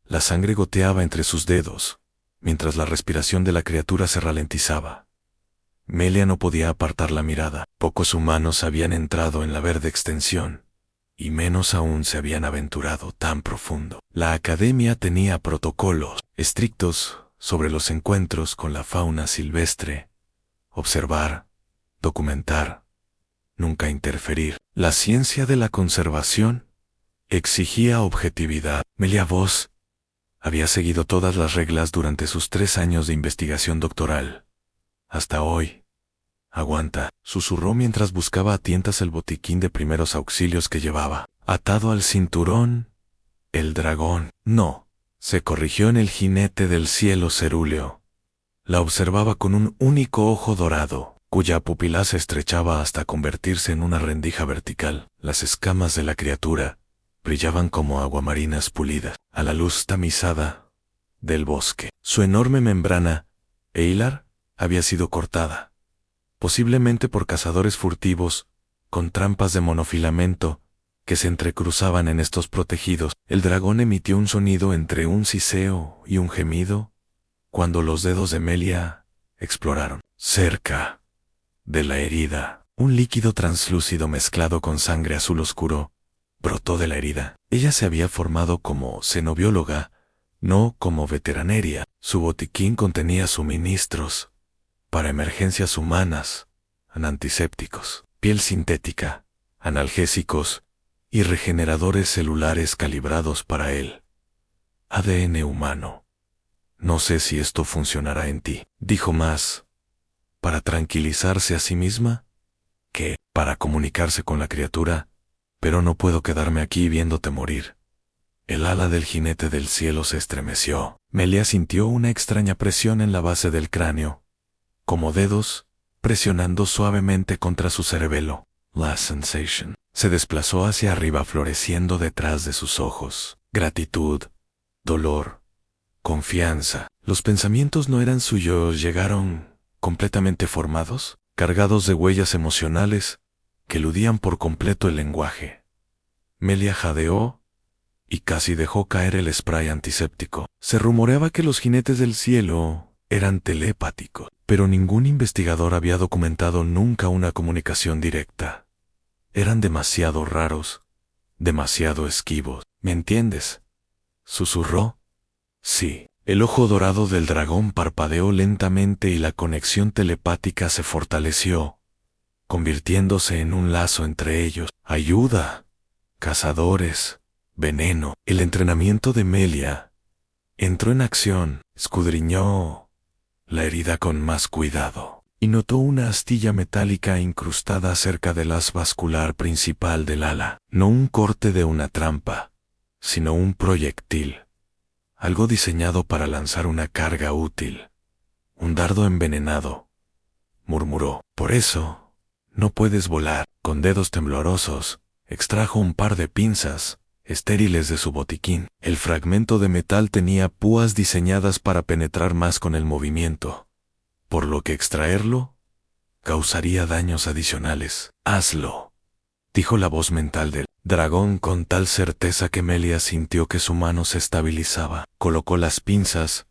La sangre goteaba entre sus dedos, mientras la respiración de la criatura se ralentizaba. Melia no podía apartar la mirada. Pocos humanos habían entrado en la verde extensión, y menos aún se habían aventurado tan profundo. La academia tenía protocolos estrictos sobre los encuentros con la fauna silvestre: observar, documentar, nunca interferir. La ciencia de la conservación exigía objetividad. Melia Voss había seguido todas las reglas durante sus 3 años de investigación doctoral. Hasta hoy. Aguanta, susurró mientras buscaba a tientas el botiquín de primeros auxilios que llevaba. Atado al cinturón, el dragón. No, se corrigió en el jinete del cielo cerúleo. La observaba con un único ojo dorado, cuya pupila se estrechaba hasta convertirse en una rendija vertical. Las escamas de la criatura brillaban como aguamarinas pulidas a la luz tamizada del bosque. Su enorme membrana, Eilar, había sido cortada, posiblemente por cazadores furtivos, con trampas de monofilamento que se entrecruzaban en estos protegidos. El dragón emitió un sonido entre un siseo y un gemido, cuando los dedos de Melia exploraron. Cerca de la herida, un líquido translúcido mezclado con sangre azul oscuro brotó de la herida. Ella se había formado como cenobióloga, no como veteraneria. Su botiquín contenía suministros para emergencias humanas, antisépticos, piel sintética, analgésicos y regeneradores celulares calibrados para él. ADN humano. No sé si esto funcionará en ti, dijo más, para tranquilizarse a sí misma, que para comunicarse con la criatura, pero no puedo quedarme aquí viéndote morir. El ala del jinete del cielo se estremeció. Melia sintió una extraña presión en la base del cráneo, como dedos presionando suavemente contra su cerebelo. Last sensation. Se desplazó hacia arriba floreciendo detrás de sus ojos. Gratitud, dolor, confianza. Los pensamientos no eran suyos, llegaron completamente formados, cargados de huellas emocionales que eludían por completo el lenguaje. Melia jadeó y casi dejó caer el spray antiséptico. Se rumoreaba que los jinetes del cielo eran telepáticos, pero ningún investigador había documentado nunca una comunicación directa. Eran demasiado raros, demasiado esquivos. ¿Me entiendes?, susurró. Sí. El ojo dorado del dragón parpadeó lentamente y la conexión telepática se fortaleció, convirtiéndose en un lazo entre ellos. Ayuda, cazadores, veneno. El entrenamiento de Melia entró en acción. Escudriñó la herida con más cuidado y notó una astilla metálica incrustada cerca del haz vascular principal del ala. No un corte de una trampa, sino un proyectil. Algo diseñado para lanzar una carga útil. Un dardo envenenado, murmuró. Por eso, no puedes volar. Con dedos temblorosos, extrajo un par de pinzas estériles de su botiquín. El fragmento de metal tenía púas diseñadas para penetrar más con el movimiento, por lo que extraerlo causaría daños adicionales. Hazlo, dijo la voz mental del dragón con tal certeza que Melia sintió que su mano se estabilizaba. Colocó las pinzas,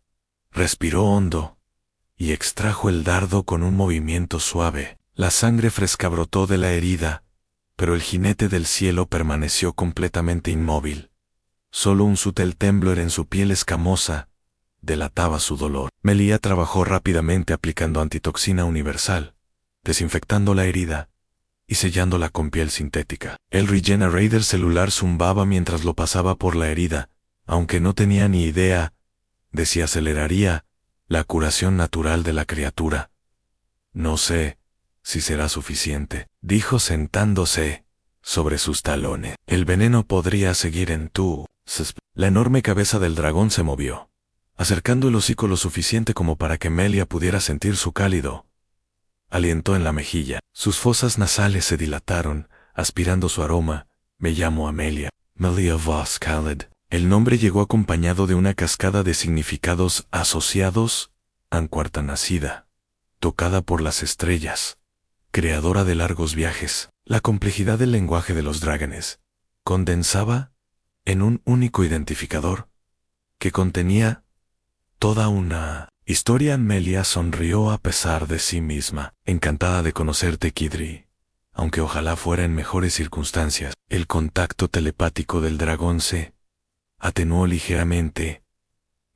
respiró hondo y extrajo el dardo con un movimiento suave. La sangre fresca brotó de la herida, pero el jinete del cielo permaneció completamente inmóvil. Solo un sutil temblor en su piel escamosa delataba su dolor. Melia trabajó rápidamente aplicando antitoxina universal, desinfectando la herida y sellándola con piel sintética. El regenerator celular zumbaba mientras lo pasaba por la herida, aunque no tenía ni idea de si aceleraría la curación natural de la criatura. No sé si será suficiente, dijo sentándose sobre sus talones. El veneno podría seguir en tu... La enorme cabeza del dragón se movió, acercando el hocico lo suficiente como para que Melia pudiera sentir su cálido aliento en la mejilla. Sus fosas nasales se dilataron, aspirando su aroma. Me llamo Amelia. Melia Voss Khaled. El nombre llegó acompañado de una cascada de significados asociados. Ancuarta nacida, tocada por las estrellas, creadora de largos viajes. La complejidad del lenguaje de los dragones condensaba en un único identificador: que contenía toda una historia. Melia sonrió a pesar de sí misma, encantada de conocerte, Kidri. Aunque ojalá fuera en mejores circunstancias. El contacto telepático del dragón se atenuó ligeramente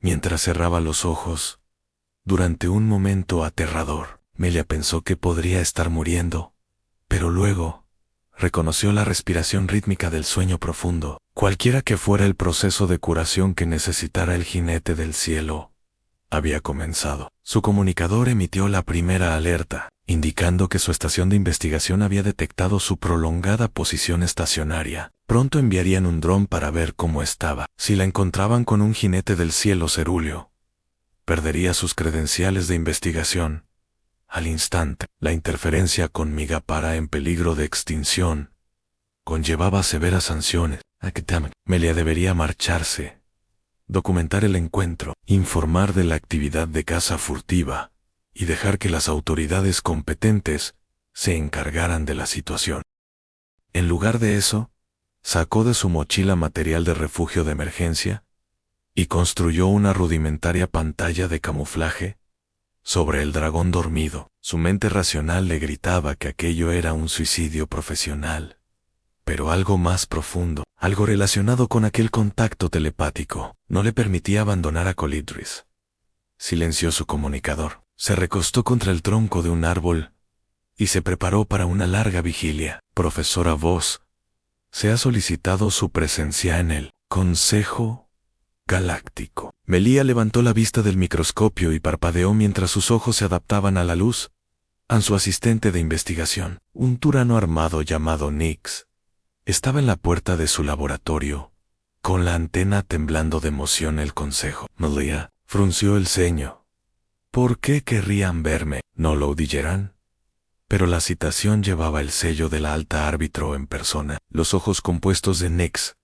mientras cerraba los ojos. Durante un momento aterrador, Melia pensó que podría estar muriendo, pero luego reconoció la respiración rítmica del sueño profundo. Cualquiera que fuera el proceso de curación que necesitara el jinete del cielo, había comenzado. Su comunicador emitió la primera alerta, indicando que su estación de investigación había detectado su prolongada posición estacionaria. Pronto enviarían un dron para ver cómo estaba. Si la encontraban con un jinete del cielo cerúleo, perdería sus credenciales de investigación. Al instante, la interferencia con Migapara en peligro de extinción conllevaba severas sanciones. Melia debería marcharse, documentar el encuentro, informar de la actividad de caza furtiva y dejar que las autoridades competentes se encargaran de la situación. En lugar de eso, sacó de su mochila material de refugio de emergencia y construyó una rudimentaria pantalla de camuflaje sobre el dragón dormido. Su mente racional le gritaba que aquello era un suicidio profesional, pero algo más profundo, algo relacionado con aquel contacto telepático, no le permitía abandonar a Colidris. Silenció su comunicador, se recostó contra el tronco de un árbol y se preparó para una larga vigilia. Profesora Voss, se ha solicitado su presencia en el Consejo Galáctico. Melia levantó la vista del microscopio y parpadeó mientras sus ojos se adaptaban a la luz. A su asistente de investigación, un turano armado llamado Nix, estaba en la puerta de su laboratorio, con la antena temblando de emoción. El consejo. Melia frunció el ceño. ¿Por qué querrían verme? ¿No lo dirán? Pero la citación llevaba el sello de la alta árbitro en persona. Los ojos compuestos de Nix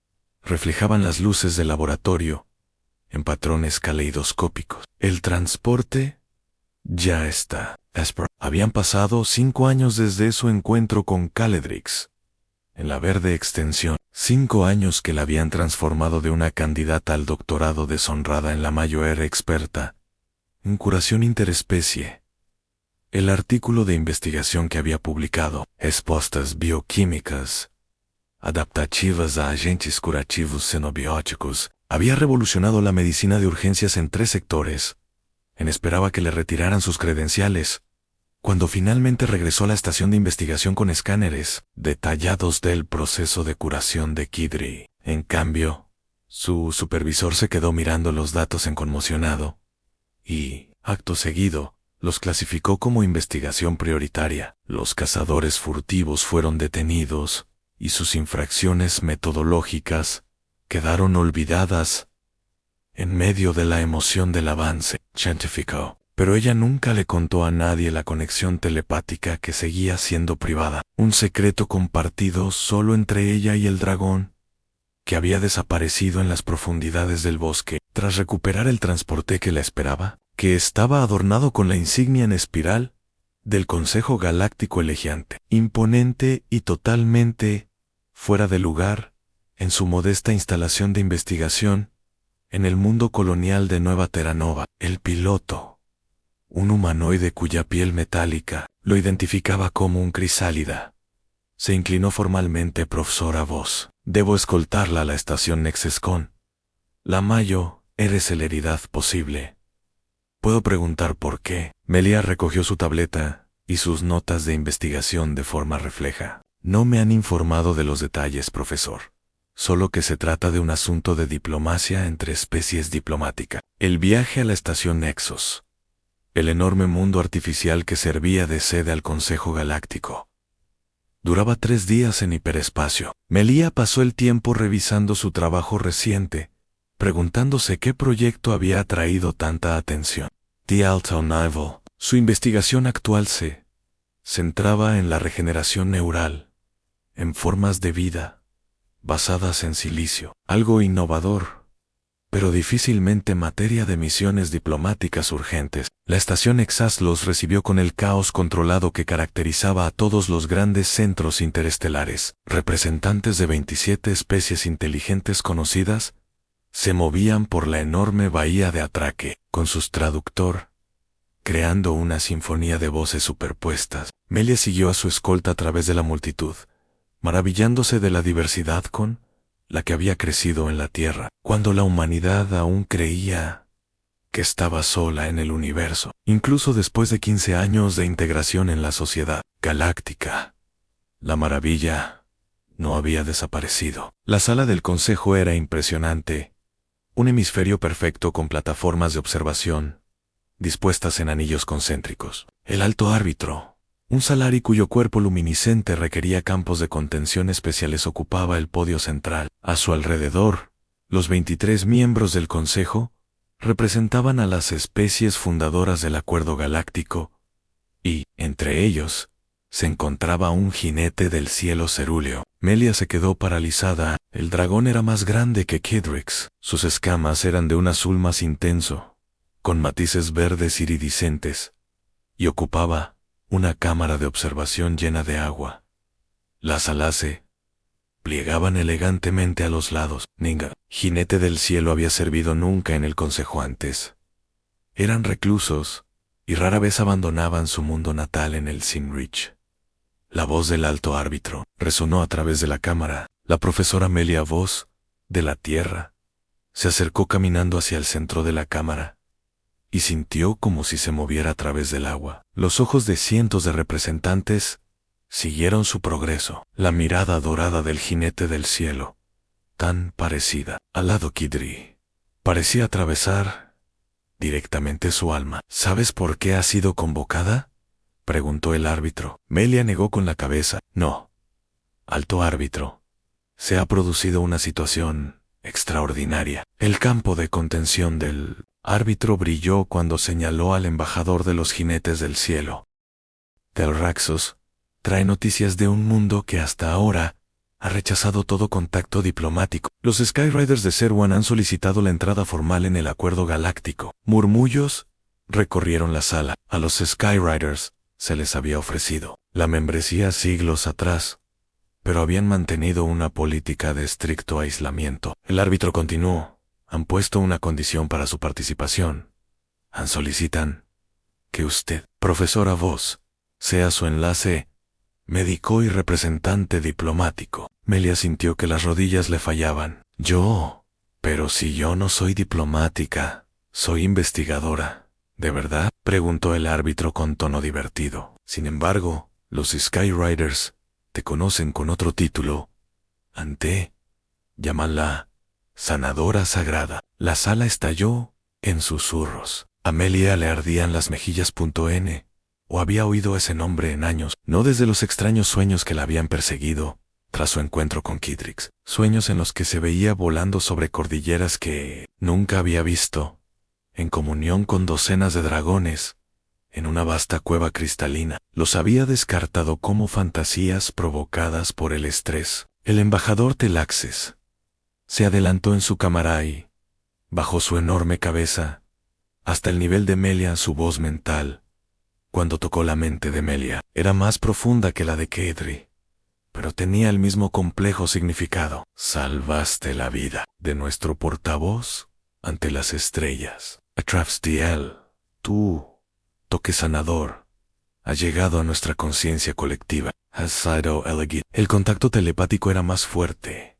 reflejaban las luces del laboratorio en patrones caleidoscópicos. El transporte ya está. Habían pasado 5 años desde su encuentro con Caledrix en la verde extensión. 5 años que la habían transformado de una candidata al doctorado deshonrada en la mayor experta en curación interespecie. El artículo de investigación que había publicado, Respostas bioquímicas adaptativas a agentes curativos xenobióticos, había revolucionado la medicina de urgencias en 3 sectores. Esperaba que le retiraran sus credenciales. Cuando finalmente regresó a la estación de investigación con escáneres detallados del proceso de curación de Kidri, en cambio, su supervisor se quedó mirando los datos conmocionado y, acto seguido, los clasificó como investigación prioritaria. Los cazadores furtivos fueron detenidos y sus infracciones metodológicas quedaron olvidadas en medio de la emoción del avance científico. Pero ella nunca le contó a nadie la conexión telepática que seguía siendo privada, un secreto compartido solo entre ella y el dragón, que había desaparecido en las profundidades del bosque. Tras recuperar el transporte que la esperaba, que estaba adornado con la insignia en espiral del Consejo Galáctico Elegiante, imponente y totalmente fuera de lugar en su modesta instalación de investigación en el mundo colonial de Nueva Terranova, el piloto, un humanoide cuya piel metálica lo identificaba como un crisálida, se inclinó formalmente. Profesora Voss, debo escoltarla a la estación Nexescon. La mayor celeridad posible. ¿Puedo preguntar por qué? Melia recogió su tableta y sus notas de investigación de forma refleja. No me han informado de los detalles, profesor. Solo que se trata de un asunto de diplomacia entre especies diplomática. El viaje a la estación Nexus, el enorme mundo artificial que servía de sede al Consejo Galáctico, duraba 3 días en hiperespacio. Melia pasó el tiempo revisando su trabajo reciente, preguntándose qué proyecto había atraído tanta atención. The Alto Nivel. Su investigación actual se centraba en la regeneración neural, en formas de vida basadas en silicio, algo innovador, pero difícilmente materia de misiones diplomáticas urgentes. La estación Exas los recibió con el caos controlado que caracterizaba a todos los grandes centros interestelares. Representantes de 27 especies inteligentes conocidas se movían por la enorme bahía de atraque, con sus traductor, creando una sinfonía de voces superpuestas. Melia siguió a su escolta a través de la multitud, maravillándose de la diversidad con la que había crecido en la Tierra, cuando la humanidad aún creía que estaba sola en el universo, incluso después de 15 años de integración en la sociedad galáctica. La maravilla no había desaparecido. La sala del consejo era impresionante, un hemisferio perfecto con plataformas de observación, dispuestas en anillos concéntricos. El alto árbitro, un Salari cuyo cuerpo luminiscente requería campos de contención especiales, ocupaba el podio central. A su alrededor, los 23 miembros del consejo representaban a las especies fundadoras del Acuerdo Galáctico, y, entre ellos, se encontraba un jinete del cielo cerúleo. Melia se quedó paralizada. El dragón era más grande que Kidrix. Sus escamas eran de un azul más intenso, con matices verdes iridiscentes, y ocupaba una cámara de observación llena de agua. Las alas se plegaban elegantemente a los lados. Ninga, jinete del cielo, había servido nunca en el consejo antes. Eran reclusos, y rara vez abandonaban su mundo natal en el Simrich. La voz del alto árbitro resonó a través de la cámara. La profesora Melia, voz de la tierra, se acercó caminando hacia el centro de la cámara, y sintió como si se moviera a través del agua. Los ojos de cientos de representantes siguieron su progreso. La mirada dorada del jinete del cielo, tan parecida al lado Kidri, parecía atravesar directamente su alma. ¿Sabes por qué ha sido convocada?, preguntó el árbitro. Melia negó con la cabeza. No, alto árbitro. Se ha producido una situación extraordinaria. El campo de contención del árbitro brilló cuando señaló al embajador de los jinetes del cielo. Telraxos trae noticias de un mundo que hasta ahora ha rechazado todo contacto diplomático. Los Skyriders de Serwan han solicitado la entrada formal en el Acuerdo Galáctico. Murmullos recorrieron la sala. A los Skyriders se les había ofrecido la membresía siglos atrás, pero habían mantenido una política de estricto aislamiento. El árbitro continuó. Han puesto una condición para su participación. Solicitan que usted, profesora Voss, sea su enlace médico y representante diplomático. Melia sintió que las rodillas le fallaban. Pero si yo no soy diplomática, soy investigadora. ¿De verdad?, preguntó el árbitro con tono divertido. Sin embargo, los Skyriders te conocen con otro título. Llámala sanadora sagrada. La sala estalló en susurros. A Melia le ardían las mejillas. O había oído ese nombre en años, no desde los extraños sueños que la habían perseguido tras su encuentro con Kidrix, sueños en los que se veía volando sobre cordilleras que nunca había visto, en comunión con docenas de dragones, en una vasta cueva cristalina. Los había descartado como fantasías provocadas por el estrés. El embajador Telaxes se adelantó en su cámara y bajó su enorme cabeza hasta el nivel de Melia. Su voz mental, cuando tocó la mente de Melia, era más profunda que la de Kedri, pero tenía el mismo complejo significado. Salvaste la vida de nuestro portavoz ante las estrellas. Atrafstiel, tu toque sanador ha llegado a nuestra conciencia colectiva. Hasaido Elegit. El contacto telepático era más fuerte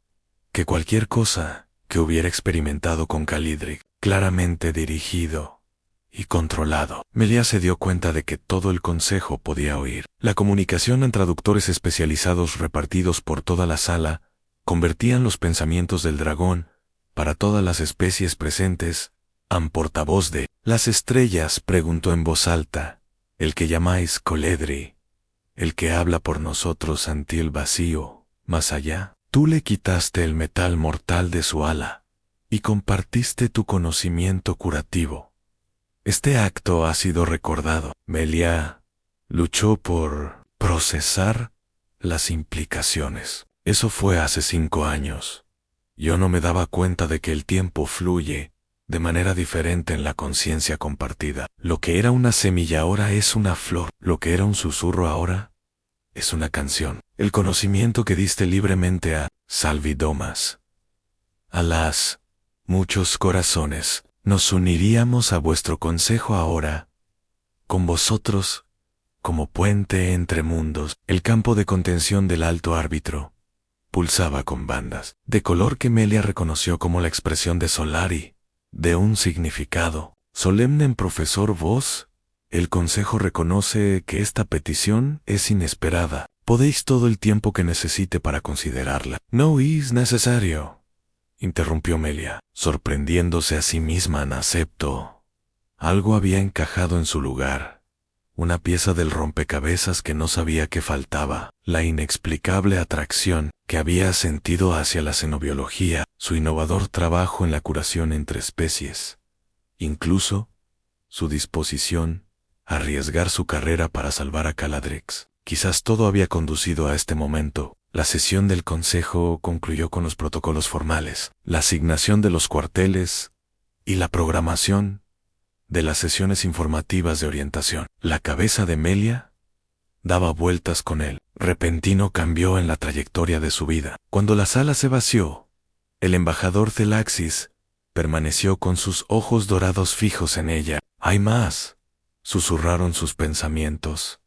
que cualquier cosa que hubiera experimentado con Calidric, claramente dirigido y controlado. Melia se dio cuenta de que todo el consejo podía oír. La comunicación en traductores especializados repartidos por toda la sala convertían los pensamientos del dragón para todas las especies presentes. Portavoz de las estrellas, preguntó en voz alta, el que llamáis Coledri, el que habla por nosotros ante el vacío, más allá. Tú le quitaste el metal mortal de su ala y compartiste tu conocimiento curativo. Este acto ha sido recordado. Melia luchó por procesar las implicaciones. Eso fue hace 5 años. Yo no me daba cuenta de que el tiempo fluye de manera diferente en la conciencia compartida. Lo que era una semilla ahora es una flor. Lo que era un susurro ahora es una canción. El conocimiento que diste libremente a Salvidomas, a las muchos corazones. Nos uniríamos a vuestro consejo ahora, con vosotros, como puente entre mundos. El campo de contención del alto árbitro pulsaba con bandas de color que Melia reconoció como la expresión de Solari, de un significado solemne en profesor Voss. El consejo reconoce que esta petición es inesperada. Podéis todo el tiempo que necesite para considerarla. No es necesario, interrumpió Melia, sorprendiéndose a sí misma en acepto. Algo había encajado en su lugar. Una pieza del rompecabezas que no sabía que faltaba, la inexplicable atracción que había sentido hacia la xenobiología, su innovador trabajo en la curación entre especies, incluso su disposición a arriesgar su carrera para salvar a Caladrix. Quizás todo había conducido a este momento. La sesión del consejo concluyó con los protocolos formales, la asignación de los cuarteles y la programación de las sesiones informativas de orientación. La cabeza de Melia daba vueltas con el repentino cambio en la trayectoria de su vida. Cuando la sala se vació, el embajador Thelaxis permaneció con sus ojos dorados fijos en ella. «Hay más», susurraron sus pensamientos.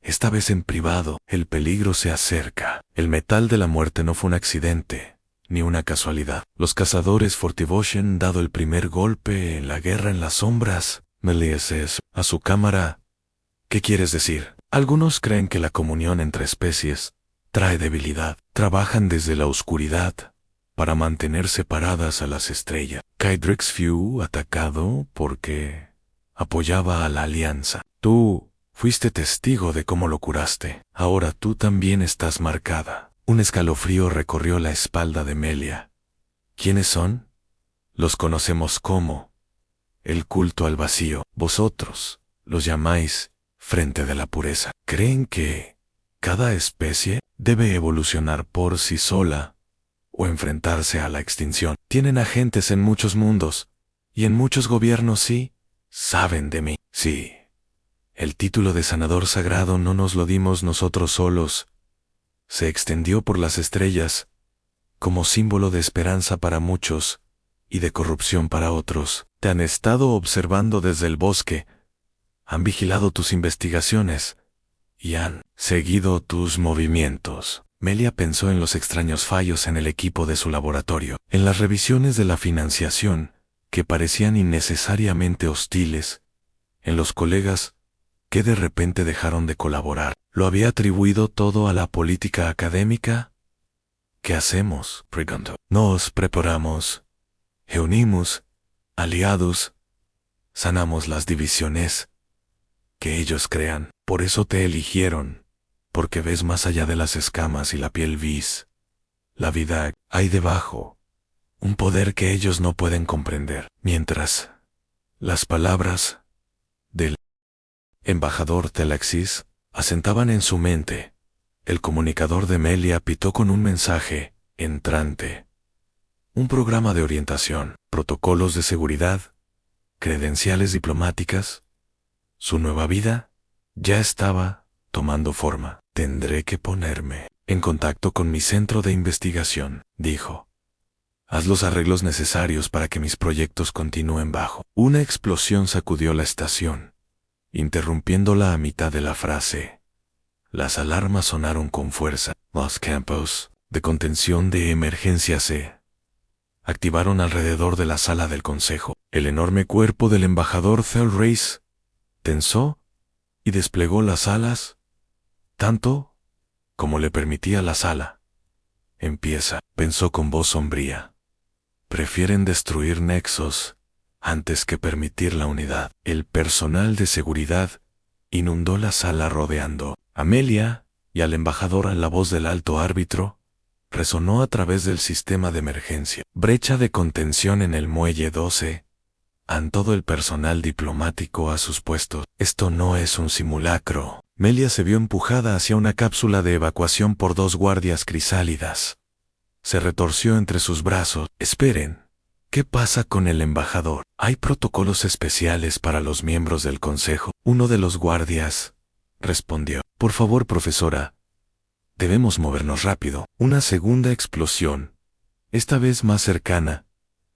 Esta vez en privado, el peligro se acerca. El metal de la muerte no fue un accidente, ni una casualidad. Los cazadores Fortivochen dado el primer golpe en la guerra en las sombras. Melies a su cámara. ¿Qué quieres decir? Algunos creen que la comunión entre especies trae debilidad. Trabajan desde la oscuridad para mantener separadas a las estrellas. Caedrix fue atacado porque apoyaba a la alianza. Tú fuiste testigo de cómo lo curaste. Ahora tú también estás marcada. Un escalofrío recorrió la espalda de Melia. ¿Quiénes son? Los conocemos como el culto al vacío. Vosotros los llamáis frente de la pureza. ¿Creen que cada especie debe evolucionar por sí sola o enfrentarse a la extinción? Tienen agentes en muchos mundos y en muchos gobiernos. Sí, saben de mí. Sí. El título de sanador sagrado no nos lo dimos nosotros solos. Se extendió por las estrellas como símbolo de esperanza para muchos y de corrupción para otros. Te han estado observando desde el bosque, han vigilado tus investigaciones y han seguido tus movimientos. Melia pensó en los extraños fallos en el equipo de su laboratorio, en las revisiones de la financiación que parecían innecesariamente hostiles, en los colegas que de repente dejaron de colaborar. ¿Lo había atribuido todo a la política académica? ¿Qué hacemos? Preguntó. Nos preparamos, reunimos, aliados, sanamos las divisiones que ellos crean. Por eso te eligieron, porque ves más allá de las escamas y la piel vis. La vida hay debajo, un poder que ellos no pueden comprender. Mientras las palabras del embajador Thelaxis asentaban en su mente, el comunicador de Melia pitó con un mensaje entrante. Un programa de orientación, protocolos de seguridad, credenciales diplomáticas. Su nueva vida ya estaba tomando forma. Tendré que ponerme en contacto con mi centro de investigación, dijo. Haz los arreglos necesarios para que mis proyectos continúen bajo. Una explosión sacudió la estación, interrumpiéndola a mitad de la frase. Las alarmas sonaron con fuerza. Los campos de contención de emergencia se activaron alrededor de la sala del consejo. El enorme cuerpo del embajador Thelreis tensó y desplegó las alas, tanto como le permitía la sala. Empieza, pensó con voz sombría. Prefieren destruir nexos antes que permitir la unidad. El personal de seguridad inundó la sala rodeando a Melia y al embajador. La voz del alto árbitro resonó a través del sistema de emergencia. Brecha de contención en el muelle 12. Han todo el personal diplomático a sus puestos. Esto no es un simulacro. Melia se vio empujada hacia una cápsula de evacuación por dos guardias crisálidas. Se retorció entre sus brazos. Esperen. ¿Qué pasa con el embajador? Hay protocolos especiales para los miembros del consejo. Uno de los guardias respondió. Por favor, profesora. Debemos movernos rápido. Una segunda explosión, esta vez más cercana,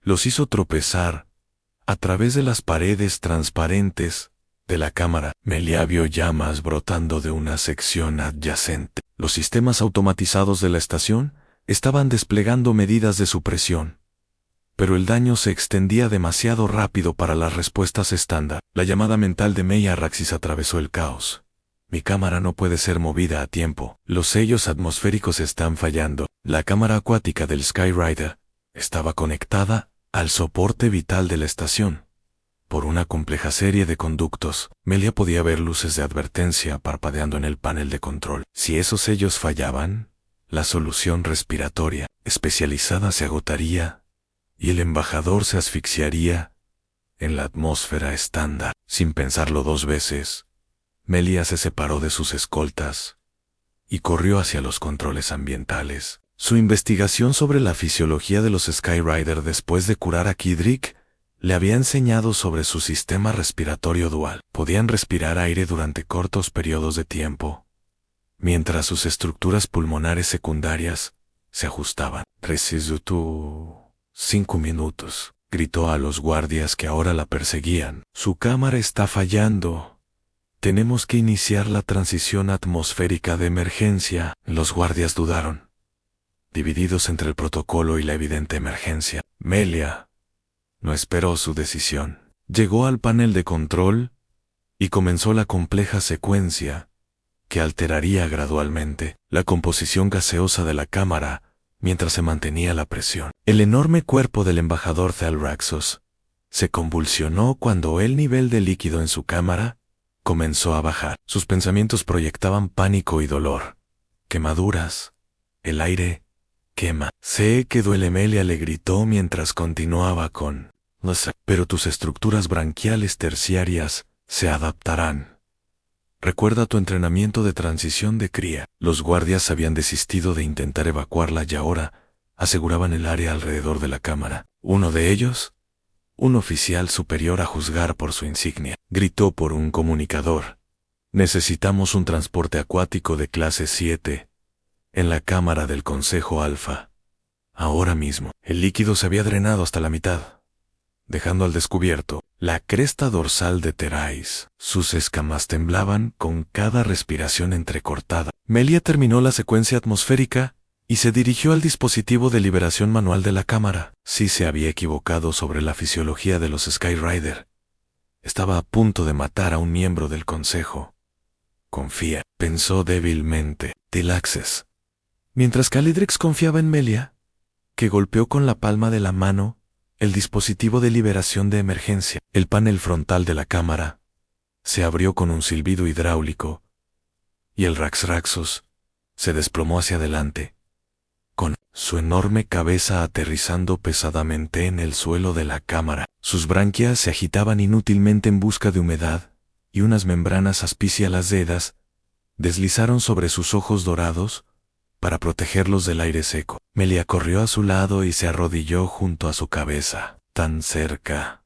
Los hizo tropezar a través de las paredes transparentes de la cámara. Melia vio llamas brotando de una sección adyacente. Los sistemas automatizados de la estación estaban desplegando medidas de supresión, pero el daño se extendía demasiado rápido para las respuestas estándar. La llamada mental de Mei Arraxis atravesó el caos. Mi cámara no puede ser movida a tiempo. Los sellos atmosféricos están fallando. La cámara acuática del Skyrider estaba conectada al soporte vital de la estación. Por una compleja serie de conductos, Melia podía ver luces de advertencia parpadeando en el panel de control. Si esos sellos fallaban, la solución respiratoria especializada se agotaría y el embajador se asfixiaría en la atmósfera estándar. Sin pensarlo dos veces, Melia se separó de sus escoltas y corrió hacia los controles ambientales. Su investigación sobre la fisiología de los Skyrider después de curar a Kidrick le había enseñado sobre su sistema respiratorio dual. Podían respirar aire durante cortos periodos de tiempo, mientras sus estructuras pulmonares secundarias se ajustaban. «Resucitó 5 minutos», gritó a los guardias que ahora la perseguían. «Su cámara está fallando. Tenemos que iniciar la transición atmosférica de emergencia». Los guardias dudaron, divididos entre el protocolo y la evidente emergencia. Melia no esperó su decisión. Llegó al panel de control y comenzó la compleja secuencia que alteraría gradualmente la composición gaseosa de la cámara mientras se mantenía la presión. El enorme cuerpo del embajador Thalraxos se convulsionó cuando el nivel de líquido en su cámara comenzó a bajar. Sus pensamientos proyectaban pánico y dolor. «Quemaduras. El aire quema». «Sé que duele», Melia le gritó mientras continuaba con «Pero tus estructuras branquiales terciarias se adaptarán. Recuerda tu entrenamiento de transición de cría». Los guardias habían desistido de intentar evacuarla y ahora aseguraban el área alrededor de la cámara. Uno de ellos, un oficial superior a juzgar por su insignia, gritó por un comunicador: «Necesitamos un transporte acuático de clase 7 en la cámara del Consejo Alfa. Ahora mismo». El líquido se había drenado hasta la mitad, dejando al descubierto la cresta dorsal de Terais. Sus escamas temblaban con cada respiración entrecortada. Melia terminó la secuencia atmosférica y se dirigió al dispositivo de liberación manual de la cámara. Sí se había equivocado sobre la fisiología de los Skyrider. Estaba a punto de matar a un miembro del consejo. «Confía», pensó débilmente Thalraxos, mientras Calidrix confiaba en Melia, que golpeó con la palma de la mano el dispositivo de liberación de emergencia. El panel frontal de la cámara se abrió con un silbido hidráulico y el Raxraxos se desplomó hacia adelante, con su enorme cabeza aterrizando pesadamente en el suelo de la cámara. Sus branquias se agitaban inútilmente en busca de humedad y unas membranas aspicialasedas deslizaron sobre sus ojos dorados para protegerlos del aire seco. Melia corrió a su lado y se arrodilló junto a su cabeza, tan cerca.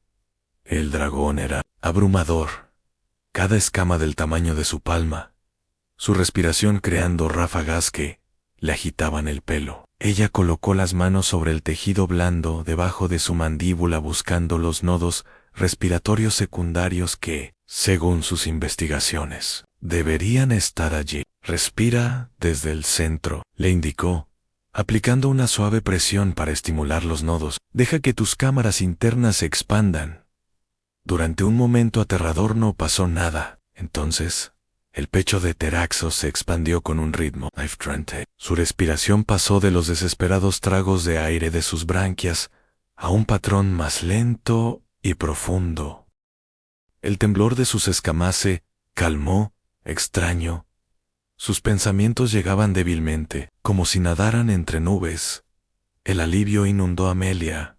El dragón era abrumador, cada escama del tamaño de su palma, su respiración creando ráfagas que le agitaban el pelo. Ella colocó las manos sobre el tejido blando debajo de su mandíbula buscando los nodos respiratorios secundarios que, según sus investigaciones, deberían estar allí. «Respira desde el centro», le indicó, aplicando una suave presión para estimular los nodos. «Deja que tus cámaras internas se expandan». Durante un momento aterrador no pasó nada. Entonces, el pecho de Thalraxos se expandió con un ritmo. Su respiración pasó de los desesperados tragos de aire de sus branquias a un patrón más lento y profundo. El temblor de sus escamas se calmó, extraño. Sus pensamientos llegaban débilmente, como si nadaran entre nubes. El alivio inundó a Melia.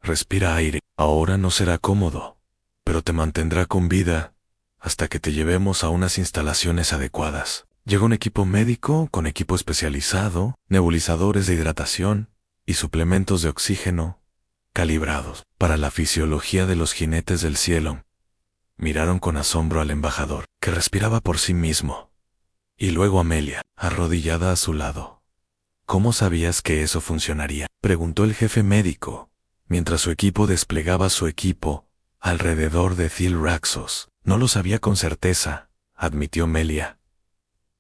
«Respira aire. Ahora no será cómodo, pero te mantendrá con vida hasta que te llevemos a unas instalaciones adecuadas». Llegó un equipo médico con equipo especializado, nebulizadores de hidratación y suplementos de oxígeno calibrados para la fisiología de los jinetes del cielo. Miraron con asombro al embajador, que respiraba por sí mismo, y luego a Melia, arrodillada a su lado. «¿Cómo sabías que eso funcionaría?», preguntó el jefe médico, mientras su equipo desplegaba su equipo alrededor de Thil Raxos. No lo sabía con certeza, admitió Melia.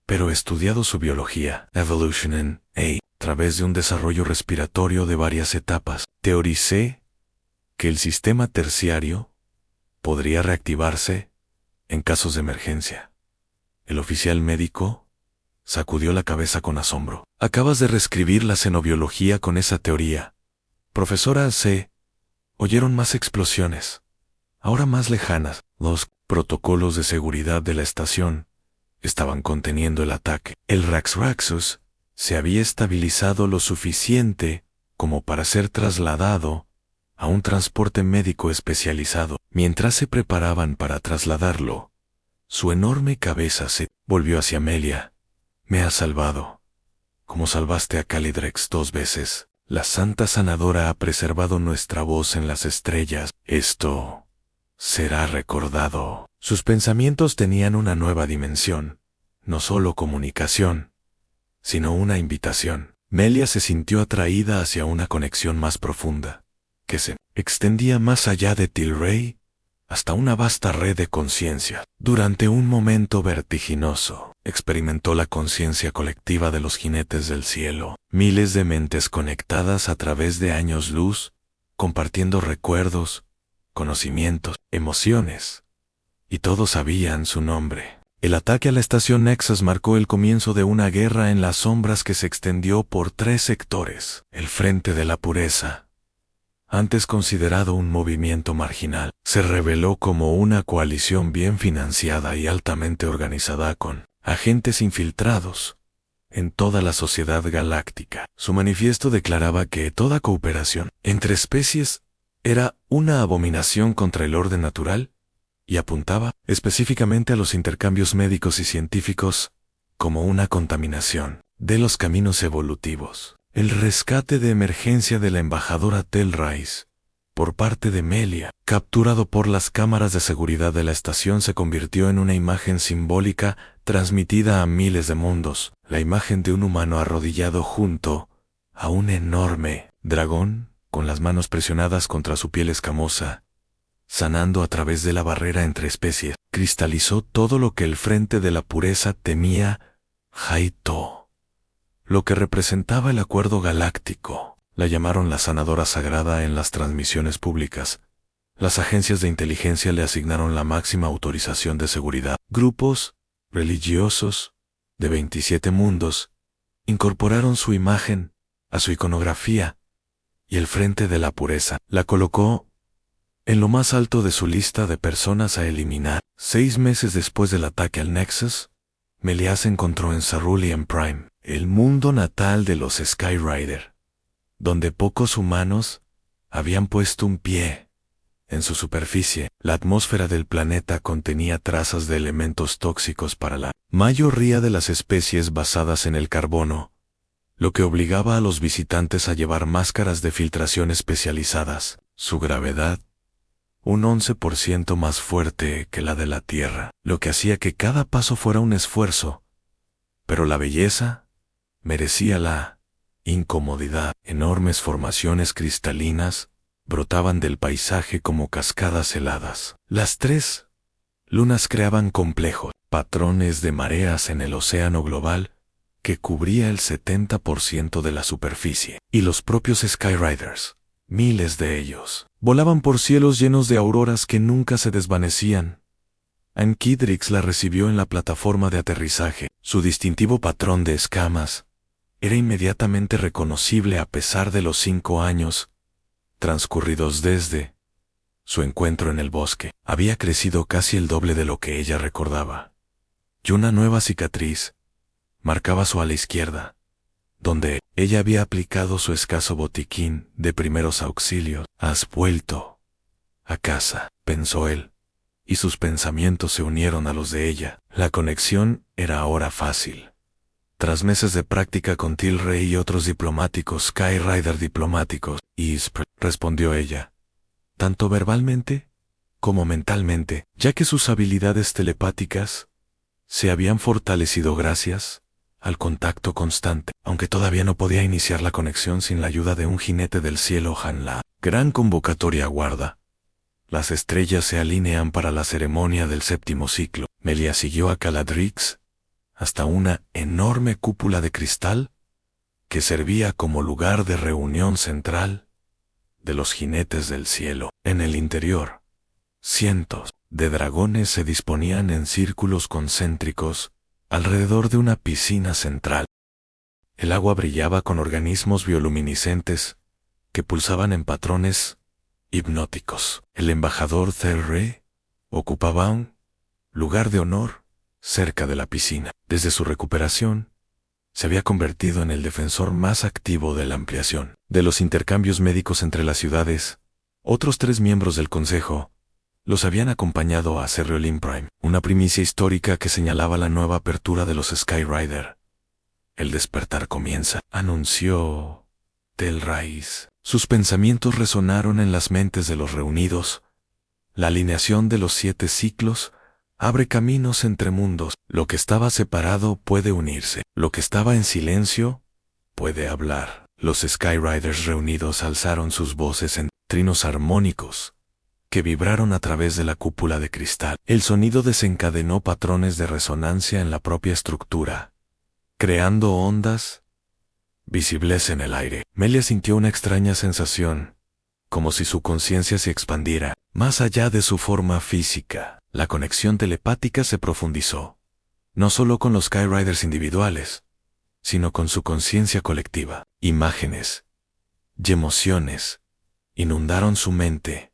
Pero he estudiado su biología, Evolution a través de un desarrollo respiratorio de varias etapas. Teoricé que el sistema terciario podría reactivarse en casos de emergencia. El oficial médico sacudió la cabeza con asombro. Acabas de reescribir la xenobiología con esa teoría. Profesora, se oyeron más explosiones, ahora más lejanas. Los protocolos de seguridad de la estación estaban conteniendo el ataque. El Raxus se había estabilizado lo suficiente como para ser trasladado a un transporte médico especializado. Mientras se preparaban para trasladarlo, su enorme cabeza se volvió hacia Melia. Me has salvado, como salvaste a Calidrex 2 veces. La Santa Sanadora ha preservado nuestra voz en las estrellas. Esto será recordado. Sus pensamientos tenían una nueva dimensión, no solo comunicación, sino una invitación. Melia se sintió atraída hacia una conexión más profunda, que se extendía más allá de Tilray, hasta una vasta red de conciencia. Durante un momento vertiginoso, experimentó la conciencia colectiva de los jinetes del cielo, miles de mentes conectadas a través de años luz, compartiendo recuerdos, conocimientos, emociones, y todos sabían su nombre. El ataque a la estación Nexus marcó el comienzo de una guerra en las sombras que se extendió por 3 sectores. El Frente de la Pureza, antes considerado un movimiento marginal, se reveló como una coalición bien financiada y altamente organizada con agentes infiltrados en toda la sociedad galáctica. Su manifiesto declaraba que toda cooperación entre especies era una abominación contra el orden natural y apuntaba específicamente a los intercambios médicos y científicos como una contaminación de los caminos evolutivos. El rescate de emergencia de la embajadora Telrais por parte de Melia, capturado por las cámaras de seguridad de la estación, se convirtió en una imagen simbólica transmitida a miles de mundos. La imagen de un humano arrodillado junto a un enorme dragón, con las manos presionadas contra su piel escamosa, sanando a través de la barrera entre especies, cristalizó todo lo que el Frente de la Pureza temía. Haito, lo que representaba el acuerdo galáctico. La llamaron la sanadora sagrada en las transmisiones públicas. Las agencias de inteligencia le asignaron la máxima autorización de seguridad. Grupos religiosos de 27 mundos incorporaron su imagen a su iconografía, y el Frente de la Pureza la colocó en lo más alto de su lista de personas a eliminar. 6 meses después del ataque al Nexus, Melia se encontró en Cerulean Prime, el mundo natal de los Skyrider, donde pocos humanos habían puesto un pie. En su superficie, la atmósfera del planeta contenía trazas de elementos tóxicos para la mayoría de las especies basadas en el carbono, lo que obligaba a los visitantes a llevar máscaras de filtración especializadas. Su gravedad, un 11% más fuerte que la de la Tierra, lo que hacía que cada paso fuera un esfuerzo. Pero la belleza merecía la incomodidad. Enormes formaciones cristalinas brotaban del paisaje como cascadas heladas. Las 3 lunas creaban complejos patrones de mareas en el océano global que cubría el 70% de la superficie. Y los propios Skyriders, miles de ellos, volaban por cielos llenos de auroras que nunca se desvanecían. Ankidrix la recibió en la plataforma de aterrizaje. Su distintivo patrón de escamas era inmediatamente reconocible a pesar de los 5 años transcurridos desde su encuentro en el bosque. Había crecido casi el doble de lo que ella recordaba, y una nueva cicatriz marcaba su ala izquierda, donde ella había aplicado su escaso botiquín de primeros auxilios. Has vuelto a casa, pensó él, y sus pensamientos se unieron a los de ella. La conexión era ahora fácil. Tras meses de práctica con Tilray y otros diplomáticos, Skyrider diplomáticos, respondió ella, tanto verbalmente como mentalmente, ya que sus habilidades telepáticas se habían fortalecido gracias al contacto constante, aunque todavía no podía iniciar la conexión sin la ayuda de un jinete del cielo. La gran convocatoria aguarda. Las estrellas se alinean para la ceremonia del séptimo ciclo. Melia siguió a Caladrix hasta una enorme cúpula de cristal que servía como lugar de reunión central de los jinetes del cielo. En el interior, cientos de dragones se disponían en círculos concéntricos alrededor de una piscina central. El agua brillaba con organismos bioluminiscentes que pulsaban en patrones hipnóticos. El embajador Thelre ocupaba un lugar de honor cerca de la piscina. Desde su recuperación, se había convertido en el defensor más activo de la ampliación de los intercambios médicos entre las ciudades. Otros 3 miembros del consejo los habían acompañado a Cerreolin Prime, una primicia histórica que señalaba la nueva apertura de los Skyrider. El despertar comienza, anunció Tel'Rais. Sus pensamientos resonaron en las mentes de los reunidos. La alineación de los 7 ciclos abre caminos entre mundos. Lo que estaba separado puede unirse. Lo que estaba en silencio puede hablar. Los Skyriders reunidos alzaron sus voces en trinos armónicos que vibraron a través de la cúpula de cristal. El sonido desencadenó patrones de resonancia en la propia estructura, creando ondas visibles en el aire. Melia sintió una extraña sensación, como si su conciencia se expandiera más allá de su forma física. La conexión telepática se profundizó, no solo con los Skyriders individuales, sino con su conciencia colectiva. Imágenes y emociones inundaron su mente,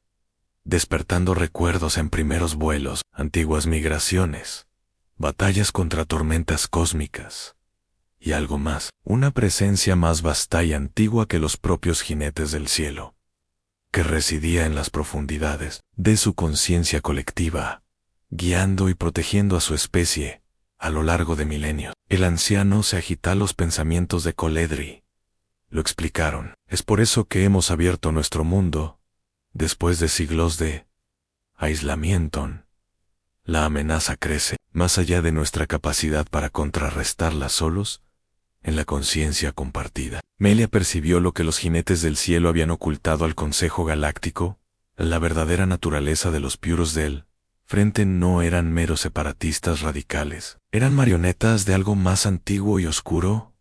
despertando recuerdos en primeros vuelos, antiguas migraciones, batallas contra tormentas cósmicas, y algo más, una presencia más vasta y antigua que los propios jinetes del cielo, que residía en las profundidades de su conciencia colectiva, guiando y protegiendo a su especie a lo largo de milenios. El anciano se agita los pensamientos de Coledri. Lo explicaron. Es por eso que hemos abierto nuestro mundo, después de siglos de aislamiento. La amenaza crece, más allá de nuestra capacidad para contrarrestarla solos, en la conciencia compartida. Melia percibió lo que los jinetes del cielo habían ocultado al Consejo Galáctico. La verdadera naturaleza de los puros del frente no eran meros separatistas radicales. Eran marionetas de algo más antiguo y oscuro,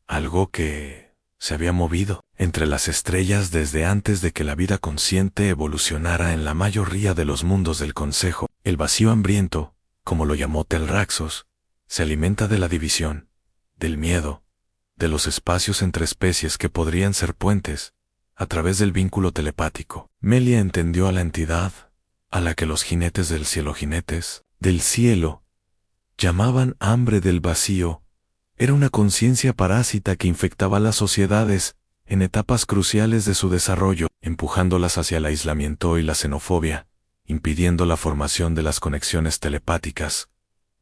algo que se había movido entre las estrellas desde antes de que la vida consciente evolucionara en la mayoría de los mundos del Consejo. El vacío hambriento, como lo llamó Tel'Raxos, se alimenta de la división, del miedo, de los espacios entre especies que podrían ser puentes, a través del vínculo telepático. Melia entendió a la entidad, a la que los jinetes del cielo, llamaban hambre del vacío. Era una conciencia parásita que infectaba las sociedades en etapas cruciales de su desarrollo, empujándolas hacia el aislamiento y la xenofobia, impidiendo la formación de las conexiones telepáticas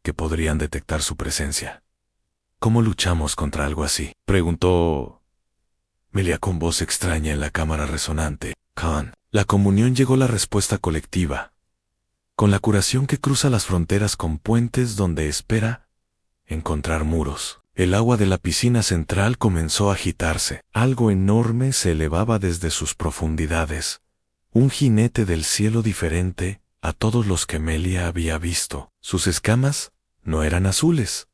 que podrían detectar su presencia. ¿Cómo luchamos contra algo así?, preguntó Melia con voz extraña en la cámara resonante. Khan. La comunión llegó la respuesta colectiva, con la curación que cruza las fronteras con puentes donde espera encontrar muros. El agua de la piscina central comenzó a agitarse. Algo enorme se elevaba desde sus profundidades. Un jinete del cielo diferente a todos los que Melia había visto. Sus escamas no eran azules,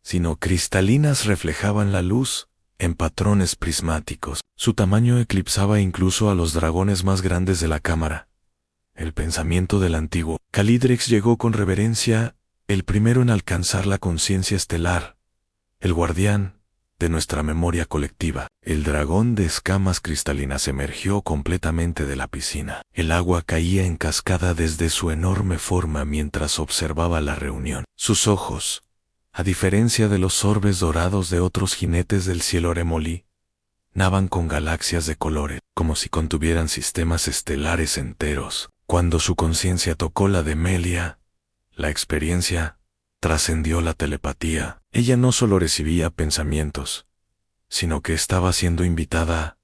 sino cristalinas, reflejaban la luz en patrones prismáticos. Su tamaño eclipsaba incluso a los dragones más grandes de la cámara. El pensamiento del antiguo Calidrex llegó con reverencia, el primero en alcanzar la conciencia estelar, el guardián de nuestra memoria colectiva. El dragón de escamas cristalinas emergió completamente de la piscina. El agua caía en cascada desde su enorme forma mientras observaba la reunión. Sus ojos, a diferencia de los orbes dorados de otros jinetes del cielo Remolí, nadan con galaxias de colores, como si contuvieran sistemas estelares enteros. Cuando su conciencia tocó la de Melia, la experiencia trascendió la telepatía. Ella no solo recibía pensamientos, sino que estaba siendo invitada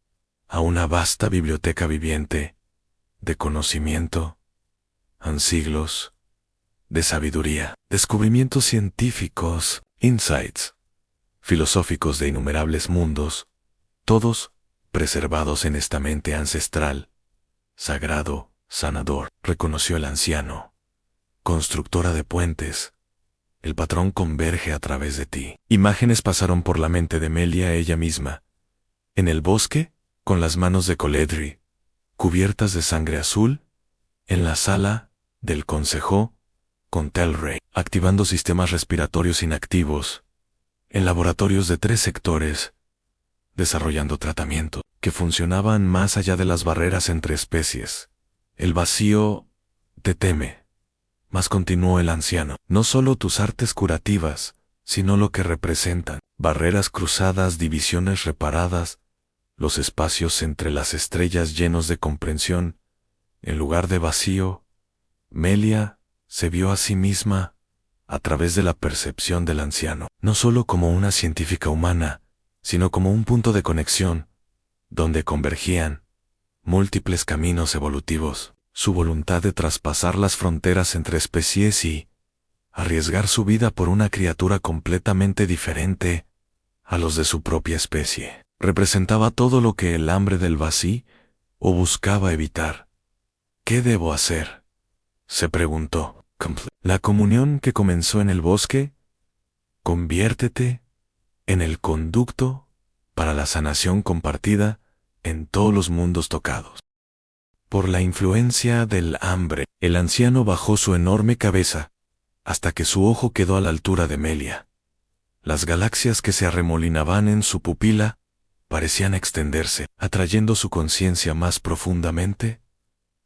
a una vasta biblioteca viviente de conocimiento, en siglos de sabiduría, descubrimientos científicos, insights filosóficos de innumerables mundos, todos preservados en esta mente ancestral, sagrado, sanador, reconoció el anciano. Constructora de puentes, el patrón converge a través de ti. Imágenes pasaron por la mente de Melia ella misma. En el bosque, con las manos de Coledri, cubiertas de sangre azul, en la sala del consejo, con Telray, activando sistemas respiratorios inactivos, en laboratorios de 3 sectores, desarrollando tratamientos que funcionaban más allá de las barreras entre especies. El vacío te teme. Mas continuó el anciano, no solo tus artes curativas, sino lo que representan, barreras cruzadas, divisiones reparadas, los espacios entre las estrellas llenos de comprensión. En lugar de vacío, Melia se vio a sí misma, a través de la percepción del anciano, no solo como una científica humana, sino como un punto de conexión, donde convergían múltiples caminos evolutivos. Su voluntad de traspasar las fronteras entre especies y arriesgar su vida por una criatura completamente diferente a los de su propia especie, representaba todo lo que el hambre del vacío buscaba evitar. ¿Qué debo hacer?, se preguntó. La comunión que comenzó en el bosque, conviértete en el conducto para la sanación compartida en todos los mundos tocados. Por la influencia del hambre, el anciano bajó su enorme cabeza, hasta que su ojo quedó a la altura de Melia. Las galaxias que se arremolinaban en su pupila parecían extenderse, atrayendo su conciencia más profundamente.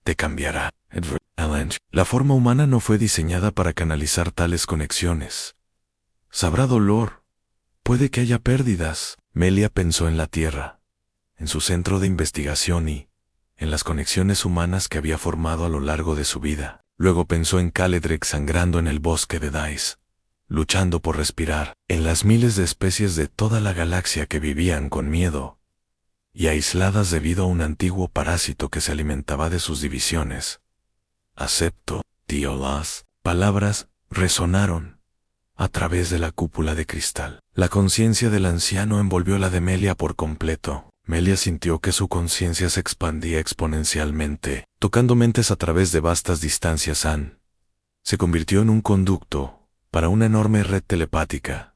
Te cambiará, Edward Allen. La forma humana no fue diseñada para canalizar tales conexiones. Sabrá dolor. Puede que haya pérdidas. Melia pensó en la Tierra, en su centro de investigación y en las conexiones humanas que había formado a lo largo de su vida. Luego pensó en Caledrec sangrando en el bosque de Dice, luchando por respirar, en las miles de especies de toda la galaxia que vivían con miedo y aisladas debido a un antiguo parásito que se alimentaba de sus divisiones. Acepto, tío. Las palabras resonaron a través de la cúpula de cristal. La conciencia del anciano envolvió la de Melia por completo. Melia sintió que su conciencia se expandía exponencialmente, tocando mentes a través de vastas distancias. Se convirtió en un conducto para una enorme red telepática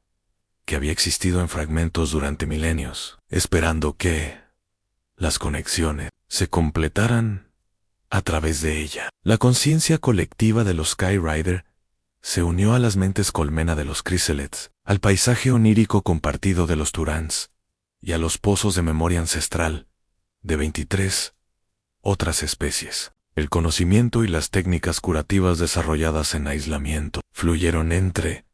que había existido en fragmentos durante milenios, esperando que las conexiones se completaran a través de ella. La conciencia colectiva de los Skyrider se unió a las mentes colmena de los Chrysalets, al paisaje onírico compartido de los Turans, y a los pozos de memoria ancestral de 23 otras especies. El conocimiento y las técnicas curativas desarrolladas en aislamiento fluyeron entre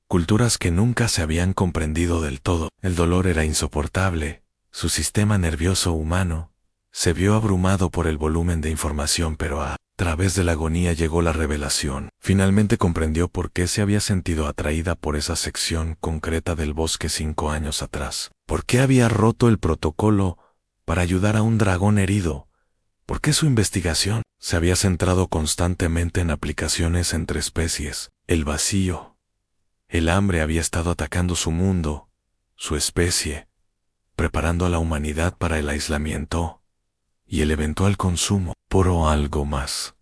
culturas que nunca se habían comprendido del todo. El dolor era insoportable. Su sistema nervioso humano se vio abrumado por el volumen de información, pero a través de la agonía llegó la revelación. Finalmente comprendió por qué se había sentido atraída por esa sección concreta del bosque 5 años atrás. ¿Por qué había roto el protocolo para ayudar a un dragón herido? ¿Por qué su investigación se había centrado constantemente en aplicaciones entre especies? El vacío, el hambre había estado atacando su mundo, su especie, preparando a la humanidad para el aislamiento y el eventual consumo por algo más.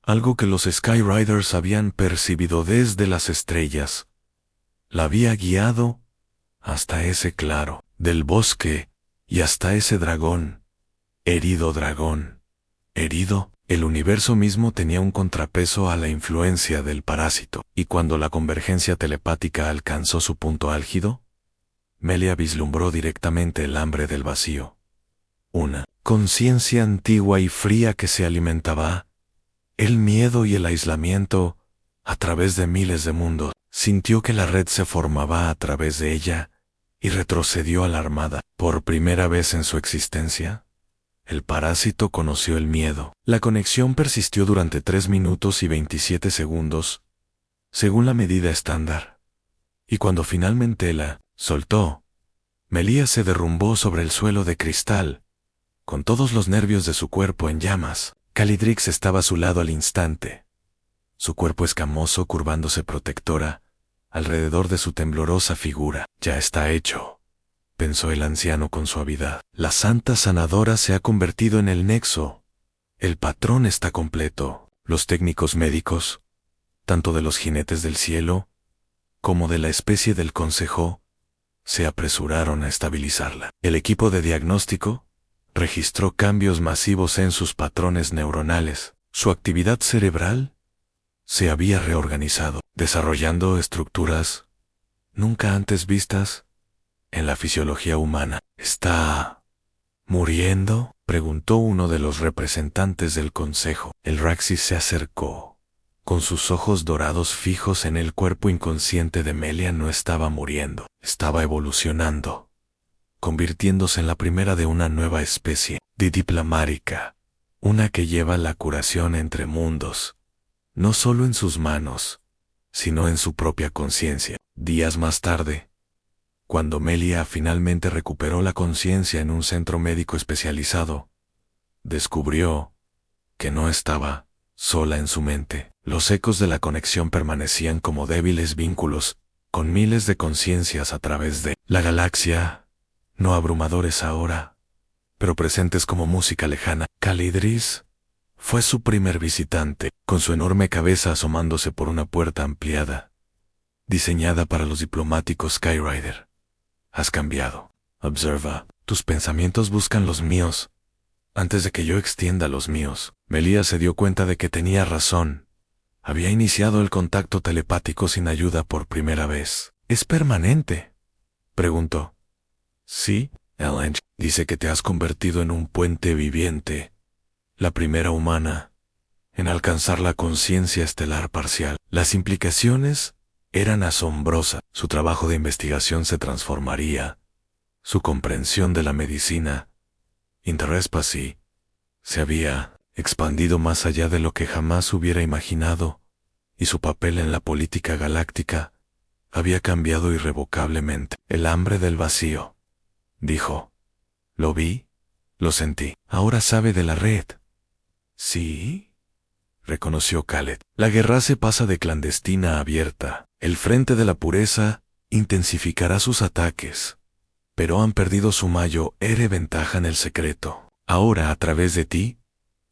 Algo que los Skyriders habían percibido desde las estrellas. La había guiado hasta ese claro del bosque y hasta ese dragón. Dragón. Herido, el universo mismo tenía un contrapeso a la influencia del parásito, y cuando la convergencia telepática alcanzó su punto álgido, Melia vislumbró directamente el hambre del vacío. Una conciencia antigua y fría que se alimentaba el miedo y el aislamiento a través de miles de mundos. Sintió que la red se formaba a través de ella y retrocedió alarmada. Por primera vez en su existencia, el parásito conoció el miedo. La conexión persistió durante 3 minutos y 27 segundos, según la medida estándar. Y cuando finalmente la soltó, Melia se derrumbó sobre el suelo de cristal, con todos los nervios de su cuerpo en llamas. Calidrix estaba a su lado al instante, su cuerpo escamoso curvándose protectora alrededor de su temblorosa figura. Ya está hecho, pensó el anciano con suavidad. La santa sanadora se ha convertido en el nexo. El patrón está completo. Los técnicos médicos, tanto de los jinetes del cielo, como de la especie del consejo, se apresuraron a estabilizarla. El equipo de diagnóstico registró cambios masivos en sus patrones neuronales. Su actividad cerebral se había reorganizado, desarrollando estructuras nunca antes vistas en la fisiología humana. ¿Está muriendo?, preguntó uno de los representantes del consejo. El Raxis se acercó. Con sus ojos dorados fijos en el cuerpo inconsciente de Melia. No estaba muriendo, estaba evolucionando, convirtiéndose en la primera de una nueva especie, Didiplamarica, una que lleva la curación entre mundos, no solo en sus manos, sino en su propia conciencia. Días más tarde, cuando Melia finalmente recuperó la conciencia en un centro médico especializado, descubrió que no estaba sola en su mente. Los ecos de la conexión permanecían como débiles vínculos, con miles de conciencias a través de la galaxia, no abrumadores ahora, pero presentes como música lejana. Calidris fue su primer visitante, con su enorme cabeza asomándose por una puerta ampliada, diseñada para los diplomáticos Skyrider. Has cambiado. Observa, tus pensamientos buscan los míos, antes de que yo extienda los míos. Melia se dio cuenta de que tenía razón. Había iniciado el contacto telepático sin ayuda por primera vez. ¿Es permanente?, preguntó. Sí, Ellen. Dice que te has convertido en un puente viviente, la primera humana en alcanzar la conciencia estelar parcial. Las implicaciones eran asombrosas. Su trabajo de investigación se transformaría. Su comprensión de la medicina, Interespecie, se había expandido más allá de lo que jamás hubiera imaginado, y su papel en la política galáctica había cambiado irrevocablemente. El hambre del vacío, dijo. Lo vi, lo sentí. Ahora sabe de la red. ¿Sí?, reconoció Khaled. La guerra se pasa de clandestina a abierta. El Frente de la Pureza intensificará sus ataques, pero han perdido su mayor ventaja en el secreto. Ahora, a través de ti,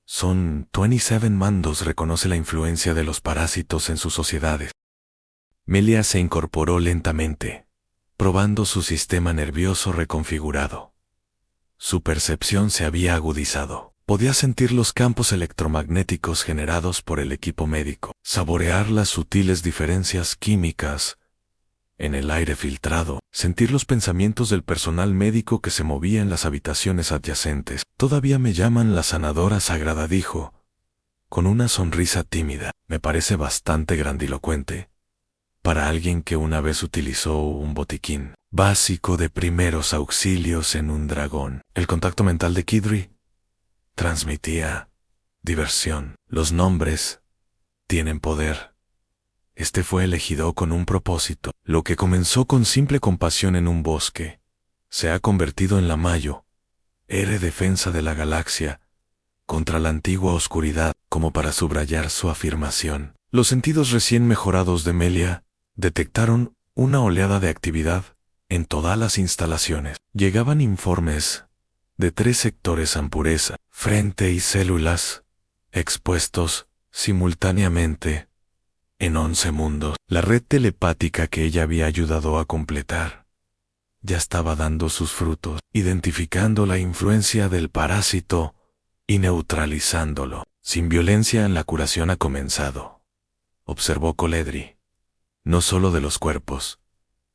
son 27 mandos. Reconoce la influencia de los parásitos en sus sociedades. Melia se incorporó lentamente, probando su sistema nervioso reconfigurado. Su percepción se había agudizado. Podía sentir los campos electromagnéticos generados por el equipo médico, saborear las sutiles diferencias químicas en el aire filtrado, sentir los pensamientos del personal médico que se movía en las habitaciones adyacentes. Todavía me llaman la sanadora sagrada, dijo, con una sonrisa tímida. Me parece bastante grandilocuente para alguien que una vez utilizó un botiquín básico de primeros auxilios en un dragón. El contacto mental de Kidri transmitía diversión. Los nombres tienen poder. Este fue elegido con un propósito. Lo que comenzó con simple compasión en un bosque se ha convertido en la Mayo, defensa de la galaxia, contra la antigua oscuridad, como para subrayar su afirmación. Los sentidos recién mejorados de Melia detectaron una oleada de actividad en todas las instalaciones. Llegaban informes de 3 sectores en pureza, frente y células, expuestos simultáneamente en 11 mundos. La red telepática que ella había ayudado a completar ya estaba dando sus frutos, identificando la influencia del parásito y neutralizándolo. Sin violencia, la curación ha comenzado, observó Coledri. No solo de los cuerpos,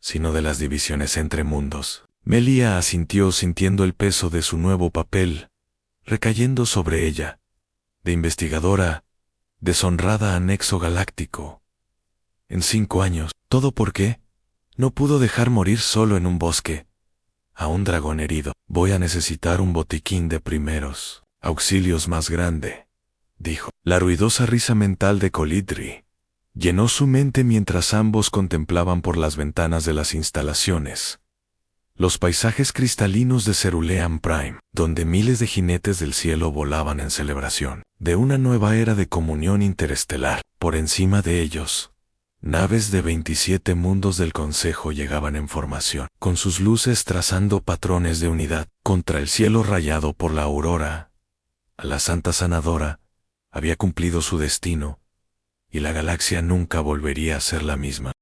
sino de las divisiones entre mundos. Melia asintió, sintiendo el peso de su nuevo papel recayendo sobre ella, de investigadora, deshonrada anexo galáctico. En 5 años, ¿todo por qué? No pudo dejar morir solo en un bosque a un dragón herido. Voy a necesitar un botiquín de primeros auxilios más grande, dijo. La ruidosa risa mental de Colidri llenó su mente mientras ambos contemplaban por las ventanas de las instalaciones los paisajes cristalinos de Cerulean Prime, donde miles de jinetes del cielo volaban en celebración de una nueva era de comunión interestelar. Por encima de ellos, Naves de 27 mundos del Consejo llegaban en formación, con sus luces trazando patrones de unidad contra el cielo rayado por la aurora. La Santa Sanadora había cumplido su destino, y la galaxia nunca volvería a ser la misma.